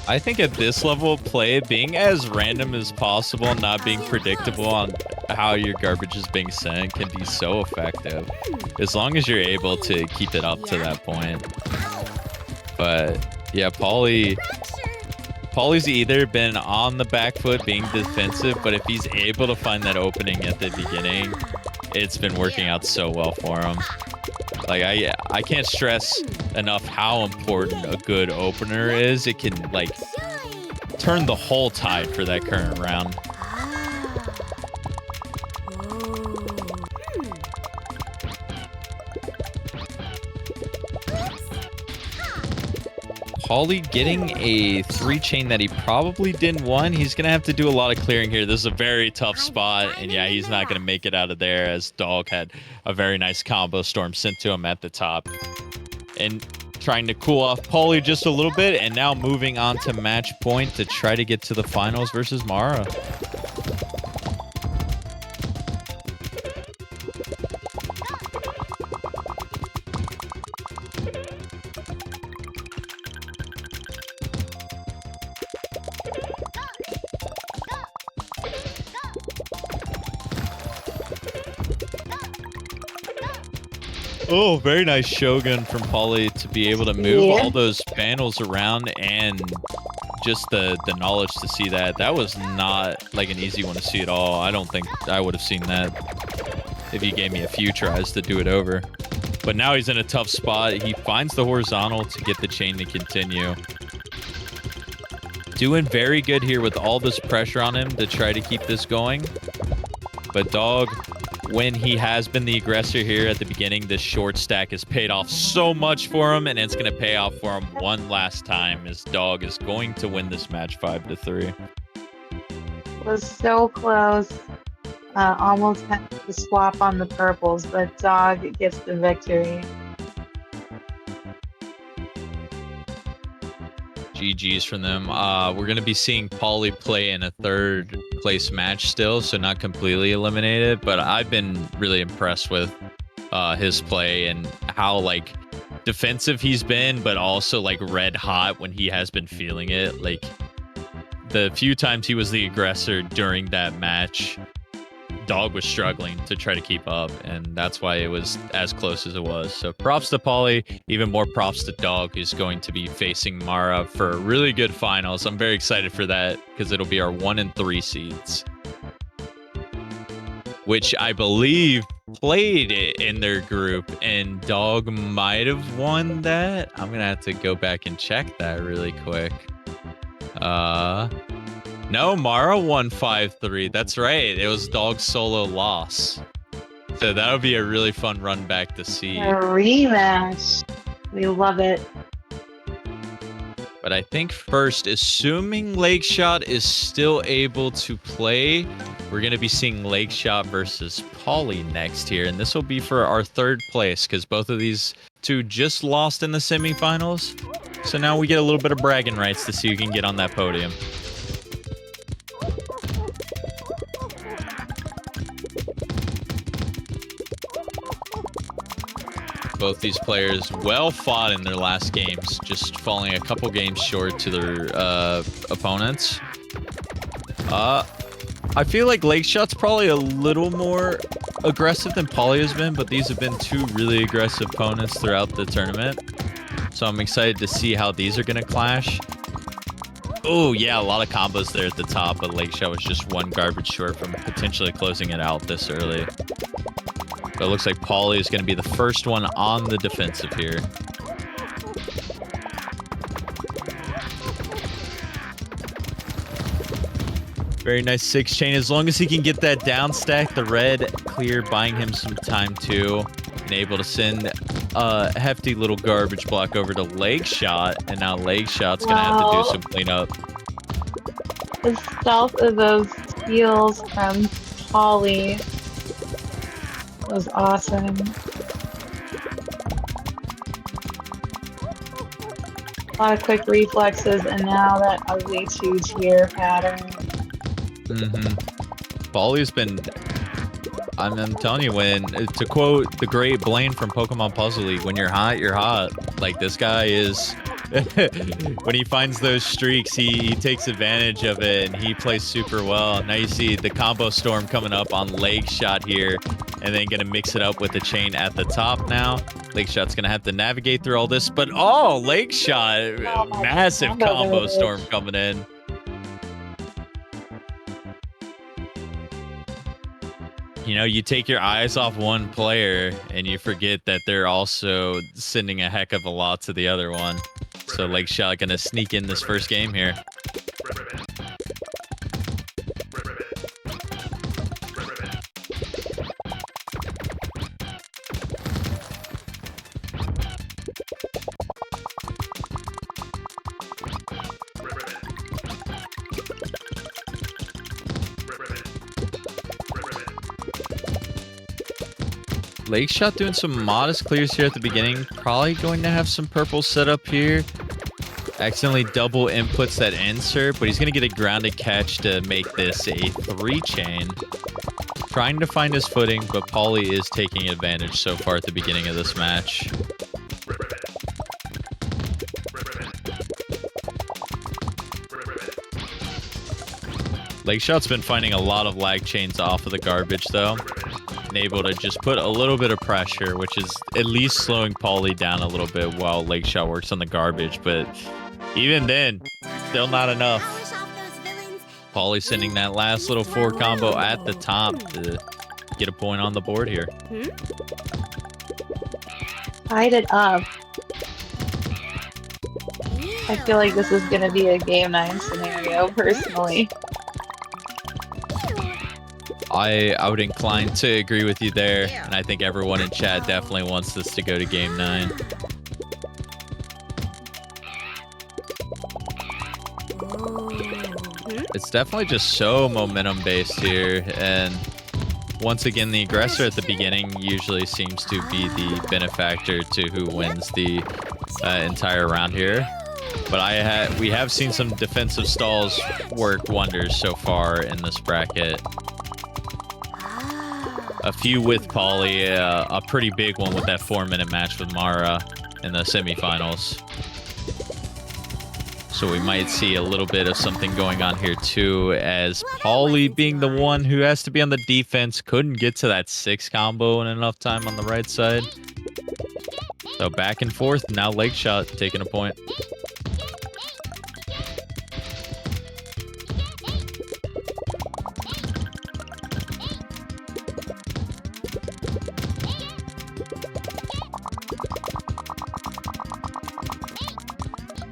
I think at this level of play, being as random as possible, not being predictable on how your garbage is being sent can be so effective. As long as you're able to keep it up to that point. But yeah, Paulie's either been on the back foot being defensive, but if he's able to find that opening at the beginning, it's been working out so well for him. Like, I can't stress enough how important a good opener is. It can, like, turn the whole tide for that current round. Paulie getting a 3 chain that he probably didn't want. He's going to have to do a lot of clearing here. This is a very tough spot, and yeah, he's not going to make it out of there as Dog had a very nice combo storm sent to him at the top. And trying to cool off Paulie just a little bit, and now moving on to match point to try to get to the finals versus Mara. Oh, very nice Shogun from Paulie to be able to move all those panels around, and just the knowledge to see that. That was not like an easy one to see at all. I don't think I would have seen that if he gave me a few tries to do it over. But now he's in a tough spot. He finds the horizontal to get the chain to continue. Doing very good here with all this pressure on him to try to keep this going. But Dog, when he has been the aggressor here at the beginning, this short stack has paid off so much for him, and it's going to pay off for him one last time as Dog is going to win this match 5-3. Was so close. Almost had to swap on the purples, but Dog gets the victory. GG's from them. We're going to be seeing Paulie play in a 3rd place match still, so not completely eliminated, but I've been really impressed with his play and how, like, defensive he's been, but also, like, red hot when he has been feeling it. Like, the few times he was the aggressor during that match, Dog was struggling to try to keep up, and that's why it was as close as it was. So props to Paulie, even more props to Dog, who's going to be facing Mara for a really good finals. I'm very excited for that because it'll be our 1 and 3 seeds. which I believe played it in their group, and Dog might have won that. I'm gonna have to go back and check that really quick. No, Mara won 5-3. That's right. It was Dog's solo loss. So that would be a really fun run back to see. A rematch. We love it. But I think first, assuming Lakeshot is still able to play, we're going to be seeing Lakeshot versus Polly next here. And this will be for our third place because both of these two just lost in the semifinals. So now we get a little bit of bragging rights to see who can get on that podium. Both these players well fought in their last games, just falling a couple games short to their opponents. I feel like Lakeshot's probably a little more aggressive than Polly has been, but these have been two really aggressive opponents throughout the tournament. So I'm excited to see how these are going to clash. Oh, yeah, a lot of combos there at the top, but Lakeshot was just one garbage short from potentially closing it out this early. But it looks like Polly is going to be the first one on the defensive here. Very nice 6 chain. As long as he can get that down stack, the red clear, buying him some time too. And able to send a hefty little garbage block over to Lakeshot. And now Lakeshot's going to have to do some cleanup. The stealth of those steals from Polly was awesome. A lot of quick reflexes, and now that ugly 2-tier pattern. Polly's been... I'm telling you, to quote the great Blaine from Pokemon Puzzle League, when you're hot, you're hot. Like, this guy is... when he finds those streaks, he takes advantage of it, and he plays super well. Now you see the combo storm coming up on Lakeshot here, and then going to mix it up with the chain at the top now. Lakeshot's going to have to navigate through all this, but Lakeshot, massive combo storm coming in. You know, you take your eyes off one player, and you forget that they're also sending a heck of a lot to the other one. So Lakeshot going to sneak in this first game here. Lakeshot doing some modest clears here at the beginning. Probably going to have some purple set up here. Accidentally double inputs that insert, but he's going to get a grounded catch to make this a 3-chain. Trying to find his footing, but Polly is taking advantage so far at the beginning of this match. Lakeshot's been finding a lot of lag chains off of the garbage, though. And able to just put a little bit of pressure, which is at least slowing Polly down a little bit while Lakeshot works on the garbage. But even then, still not enough. Polly sending that last little 4 combo at the top to get a point on the board here. Tied it up. I feel like this is going to be a Game 9 scenario, personally. I would incline to agree with you there, and I think everyone in chat definitely wants this to go to Game 9. It's definitely just so momentum-based here, and once again, the aggressor at the beginning usually seems to be the benefactor to who wins the entire round here. But we have seen some defensive stalls work wonders so far in this bracket. A few with Polly, a pretty big one with that 4-minute match with Mara in the semifinals. So we might see a little bit of something going on here too, as Polly being the one who has to be on the defense, couldn't get to that 6 combo in enough time on the right side. So back and forth, now Lakeshot taking a point.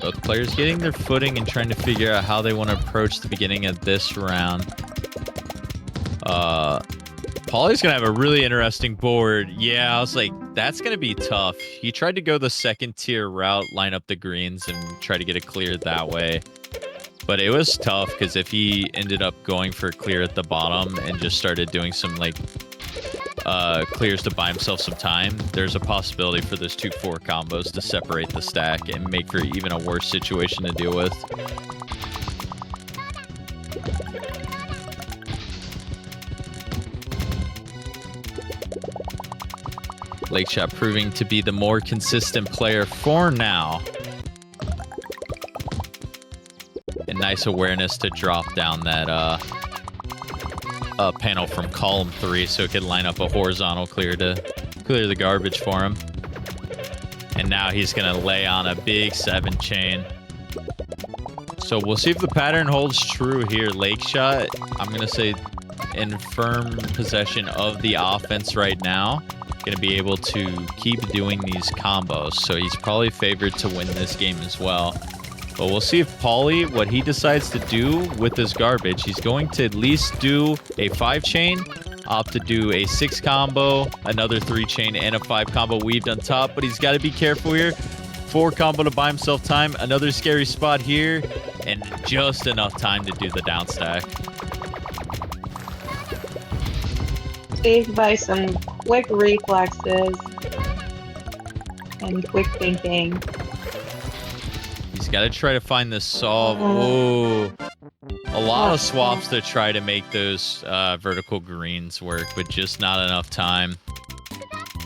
Both players getting their footing and trying to figure out how they want to approach the beginning of this round. Pauly's going to have a really interesting board. Yeah, I was like, that's going to be tough. He tried to go the second tier route, line up the greens, and try to get it cleared that way. But it was tough because if he ended up going for a clear at the bottom and just started doing some like clears to buy himself some time, there's a possibility for those 2-4 combos to separate the stack and make for even a worse situation to deal with. Lakeshot proving to be the more consistent player for now. And nice awareness to drop down that panel from column 3 so it could line up a horizontal clear to clear the garbage for him. And now he's going to lay on a big 7 chain. So we'll see if the pattern holds true here. Lakeshot, I'm going to say in firm possession of the offense right now. Going to be able to keep doing these combos. So he's probably favored to win this game as well. But we'll see if Pauly, what he decides to do with this garbage. He's going to at least do a 5 chain, opt to do a 6 combo, another 3 chain, and a 5 combo weaved on top. But he's got to be careful here. 4 combo to buy himself time. Another scary spot here. And just enough time to do the down stack. Saved by some quick reflexes and quick thinking. He's got to try to find the solve. Oh, a lot of swaps to try to make those vertical greens work, but just not enough time.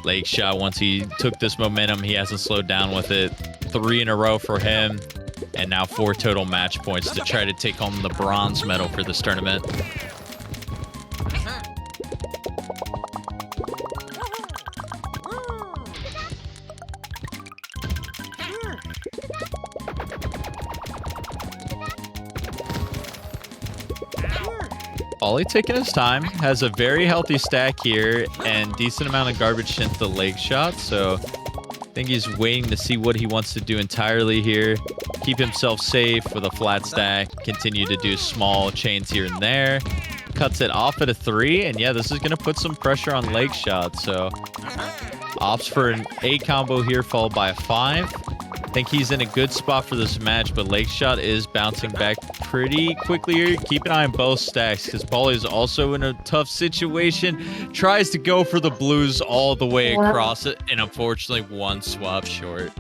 Lakeshot, once he took this momentum, he hasn't slowed down with it. 3 in a row for him, and now 4 total match points to try to take home the bronze medal for this tournament. Pauly taking his time, has a very healthy stack here and decent amount of garbage into the Lakeshot, so I think he's waiting to see what he wants to do entirely here. Keep himself safe with a flat stack, continue to do small chains here and there. Cuts it off at a 3, and yeah, this is going to put some pressure on Lakeshot, so opts for an 8 combo here followed by a 5. I think he's in a good spot for this match, but Lakeshot is bouncing back pretty quickly here. Keep an eye on both stacks because Pauly is also in a tough situation. Tries to go for the blues all the way across it, and unfortunately 1 swap short.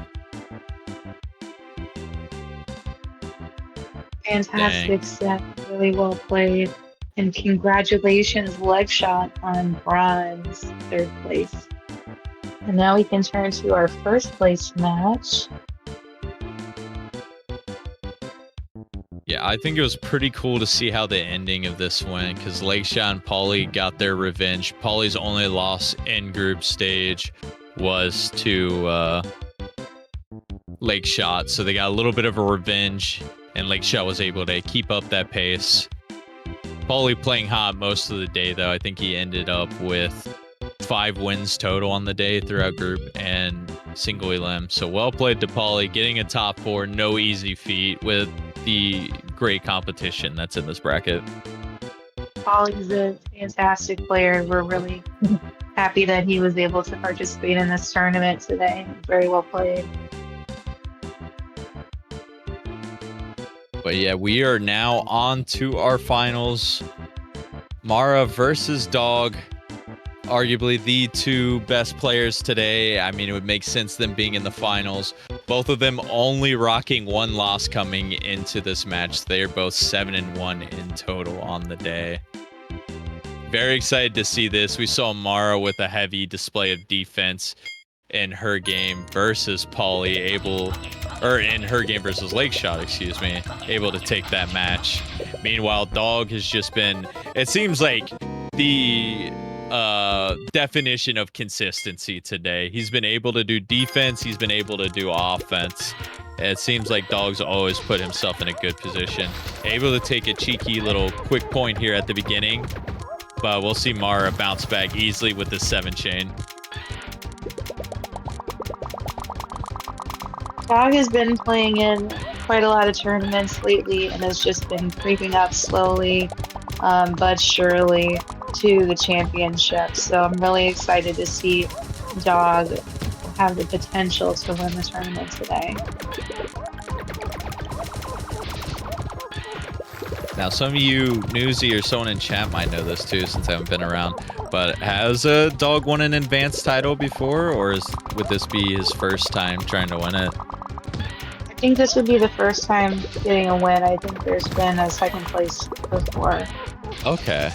Fantastic set, really well played. And congratulations, Lakeshot, on bronze, 3rd place. And now we can turn to our 1st place match. Yeah, I think it was pretty cool to see how the ending of this went because Lakeshot and Pauly got their revenge. Pauly's only loss in group stage was to Lakeshot, so they got a little bit of a revenge, and Lakeshot was able to keep up that pace. Pauly playing hot most of the day, though. I think he ended up with 5 wins total on the day throughout group and single elim. So well played to Pauly, getting a top 4, no easy feat with the great competition that's in this bracket. Pauly's a fantastic player. We're really happy that he was able to participate in this tournament today. Very well played. But yeah, we are now on to our finals. Mara versus Dog. Arguably the 2 best players today. I mean, it would make sense them being in the finals. Both of them only rocking 1 loss coming into this match. They are both 7-1 in total on the day. Very excited to see this. We saw Mara with a heavy display of defense in her game versus Pauly, in her game versus Lakeshot, excuse me, able to take that match. Meanwhile, Dog has just been, it seems like the definition of consistency today. He's been able to do defense, he's been able to do offense. It seems like Dog's always put himself in a good position. Able to take a cheeky little quick point here at the beginning, but we'll see Mara bounce back easily with the 7 chain. Dog has been playing in quite a lot of tournaments lately and has just been creeping up slowly, but surely to the championship. So I'm really excited to see Dog have the potential to win the tournament today. Now, some of you newsy or someone in chat might know this too, since I haven't been around. But has a Dog won an advanced title before, or would this be his first time trying to win it? I think this would be the first time getting a win. I think there's been a second place before. Okay.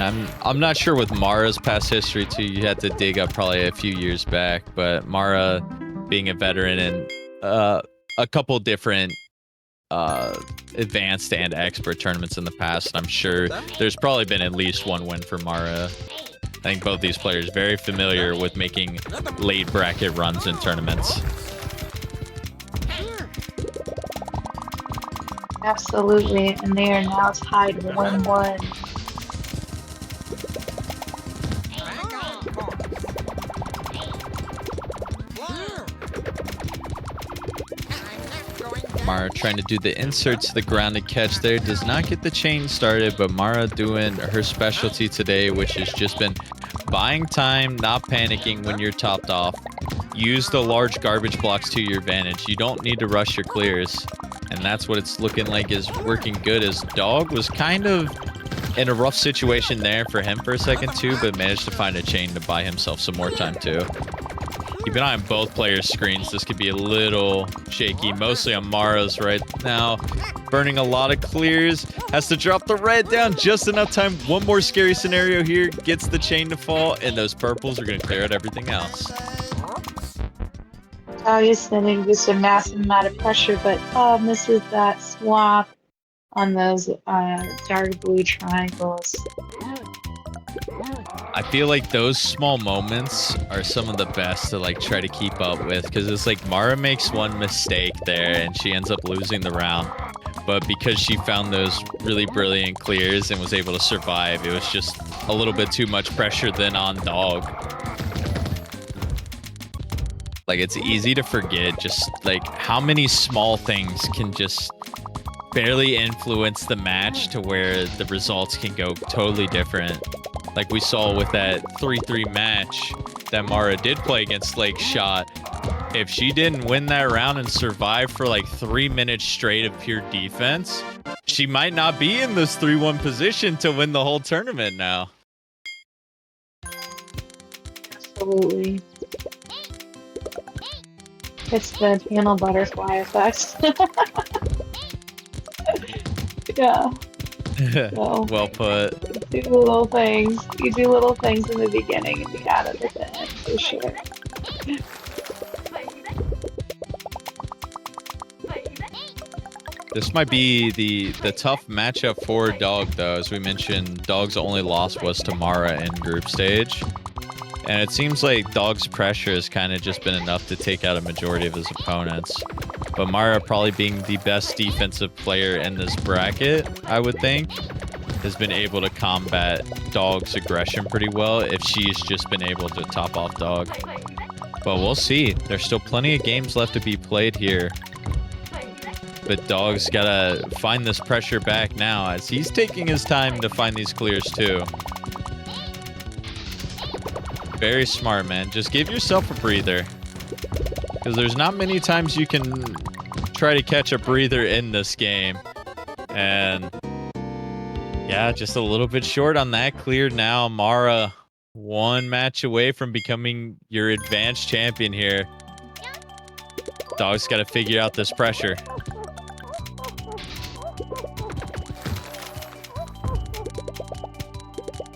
I'm not sure with Mara's past history too. You had to dig up probably a few years back, but Mara being a veteran in a couple different advanced and expert tournaments in the past, I'm sure there's probably been at least one win for Mara. I think both these players very familiar with making late bracket runs in tournaments. Absolutely, and they are now tied 1-1. Mara trying to do the insert to the grounded catch there. Does not get the chain started, but Mara doing her specialty today, which has just been buying time, not panicking when you're topped off. Use the large garbage blocks to your advantage. You don't need to rush your clears. And that's what it's looking like is working good, as Dog was kind of in a rough situation there for him for a second too, but managed to find a chain to buy himself some more time too. Keep an eye on both players' screens. This could be a little shaky, mostly on Mara's right now. Burning a lot of clears. Has to drop the red down just enough time. One more scary scenario here. Gets the chain to fall, and those purples are going to clear out everything else. Dog is sending just a massive amount of pressure, but misses that swap on those dark blue triangles. I feel like those small moments are some of the best to like try to keep up with, because it's like Mara makes one mistake there and she ends up losing the round, but because she found those really brilliant clears and was able to survive, it was just a little bit too much pressure then on Dog. Like, it's easy to forget just like how many small things can just barely influence the match to where the results can go totally different. Like we saw with that 3-3 match that Mara did play against Lake Shot. If she didn't win that round and survive for like 3 minutes straight of pure defense, she might not be in this 3-1 position to win the whole tournament now. Absolutely. It's the panel butterfly effect. Yeah. So, well put. do little things. You do little things in the beginning and you add it at the end, for sure. This might be the tough matchup for Dog, though. As we mentioned, Dog's only loss was to Mara in group stage. And it seems like Dog's pressure has kind of just been enough to take out a majority of his opponents. But Mara, probably being the best defensive player in this bracket, I would think, has been able to combat Dog's aggression pretty well if she's just been able to top off Dog. But we'll see. There's still plenty of games left to be played here. But Dog's got to find this pressure back now, as he's taking his time to find these clears too. Very smart, man. Just give yourself a breather, because there's not many times you can try to catch a breather in this game. And yeah, just a little bit short on that clear now. Mara, one match away from becoming your advanced champion here. Dog's got to figure out this pressure.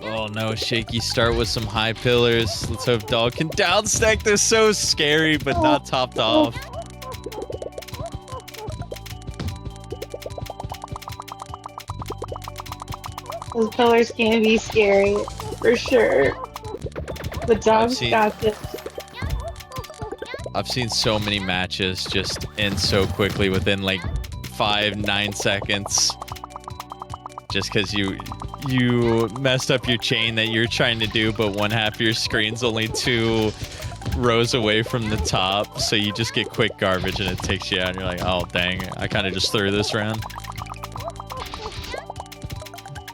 Oh no, shaky start with some high pillars. Let's hope Dog can down stack this. So scary, but not topped off. Those pillars can be scary, for sure. But Dog's got this. I've seen so many matches just end so quickly within like 5-9 seconds. Just because you messed up your chain that you're trying to do, but one half of your screen's only 2 rows away from the top, so you just get quick garbage and it takes you out, and you're like, oh, dang, I kind of just threw this round.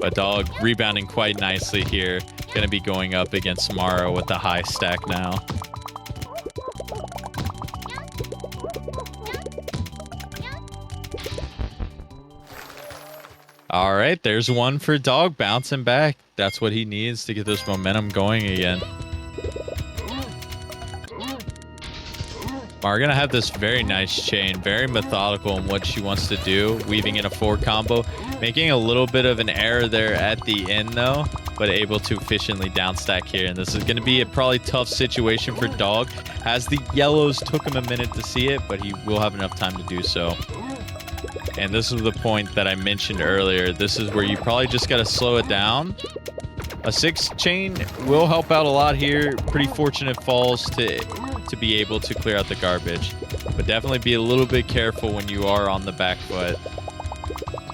But Dog rebounding quite nicely here. Going to be going up against Mara with the high stack now. All right, there's one for Dog bouncing back. That's what he needs to get this momentum going again. Mara gonna have this very nice chain, very methodical in what she wants to do, weaving in a 4 combo, making a little bit of an error there at the end though, but able to efficiently downstack here. And this is gonna be a probably tough situation for Dog, as the yellows took him a minute to see it, but he will have enough time to do so. And this is the point that I mentioned earlier. This is where you probably just got to slow it down. A 6 chain will help out a lot here. Pretty fortunate falls to be able to clear out the garbage. But definitely be a little bit careful when you are on the back foot.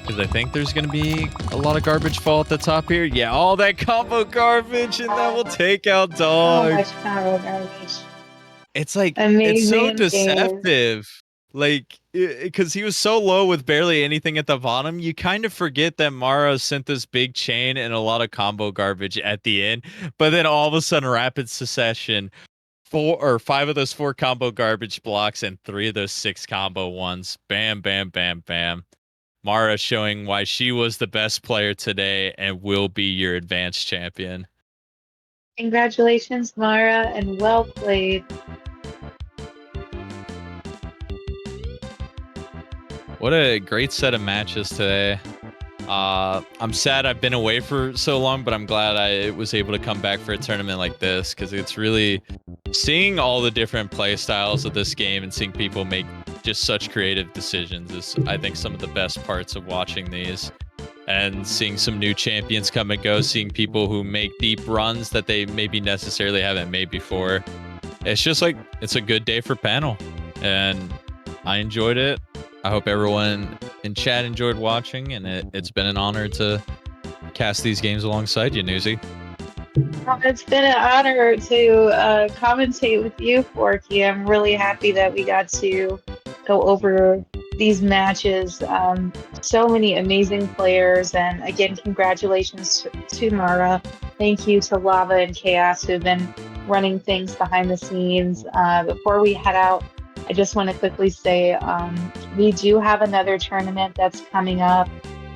Because I think there's going to be a lot of garbage fall at the top here. Yeah, all that combo garbage, and that will take out Dog. So much combo garbage. It's like, Amazing it's so game. deceptive. Like, because he was so low with barely anything at the bottom, you kind of forget that Mara sent this big chain and a lot of combo garbage at the end. But then all of a sudden, rapid succession, 4 or 5 of those 4 combo garbage blocks and 3 of those 6 combo ones. Bam, bam, bam, bam. Mara showing why she was the best player today and will be your advanced champion. Congratulations, Mara, and well played. What a great set of matches today. I'm sad I've been away for so long, but I'm glad I was able to come back for a tournament like this, because it's really seeing all the different play styles of this game and seeing people make just such creative decisions is, I think, some of the best parts of watching these. And seeing some new champions come and go, seeing people who make deep runs that they maybe necessarily haven't made before. It's just like, it's a good day for panel, and I enjoyed it. I hope everyone in chat enjoyed watching, and it's been an honor to cast these games alongside you, Newsy. It's been an honor to commentate with you, Forky. I'm really happy that we got to go over these matches. So many amazing players, and again, congratulations to Mara. Thank you to Lava and Chaos, who have been running things behind the scenes. Before we head out, I just want to quickly say we do have another tournament that's coming up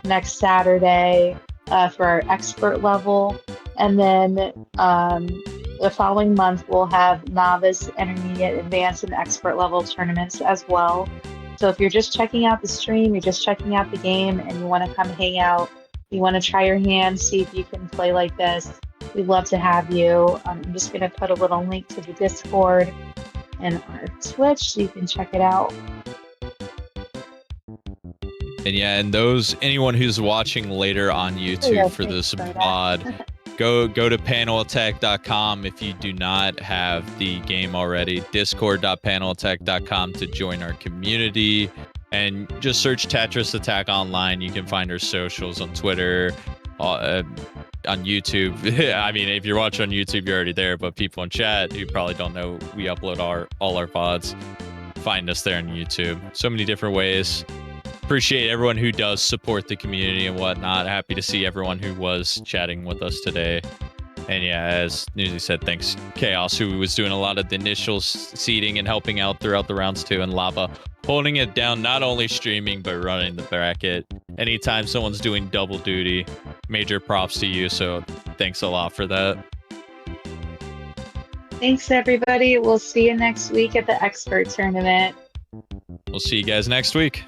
next Saturday for our expert level. And then the following month, we'll have novice, intermediate, advanced, and expert level tournaments as well. So if you're just checking out the stream, you're just checking out the game, and you want to come hang out, you want to try your hand, see if you can play like this, we'd love to have you. I'm just going to put a little link to the Discord and our Twitch so you can check it out. And yeah, and anyone who's watching later on YouTube for this VOD, go to panelattack.com if you do not have the game already. Discord.panelattack.com to join our community, and just search Tetris Attack online. You can find our socials on Twitter, on YouTube. I mean, if you're watching on YouTube, you're already there, but people in chat who probably don't know, we upload all our VODs. Find us there on YouTube. So many different ways. Appreciate everyone who does support the community and whatnot. Happy to see everyone who was chatting with us today. And yeah, as Newsy said, thanks Chaos, who was doing a lot of the initial seeding and helping out throughout the rounds too, and Lava holding it down, not only streaming but running the bracket. Anytime someone's doing double duty, major props to you, so thanks a lot for that. Thanks everybody. We'll see you next week at the expert tournament. We'll see you guys next week.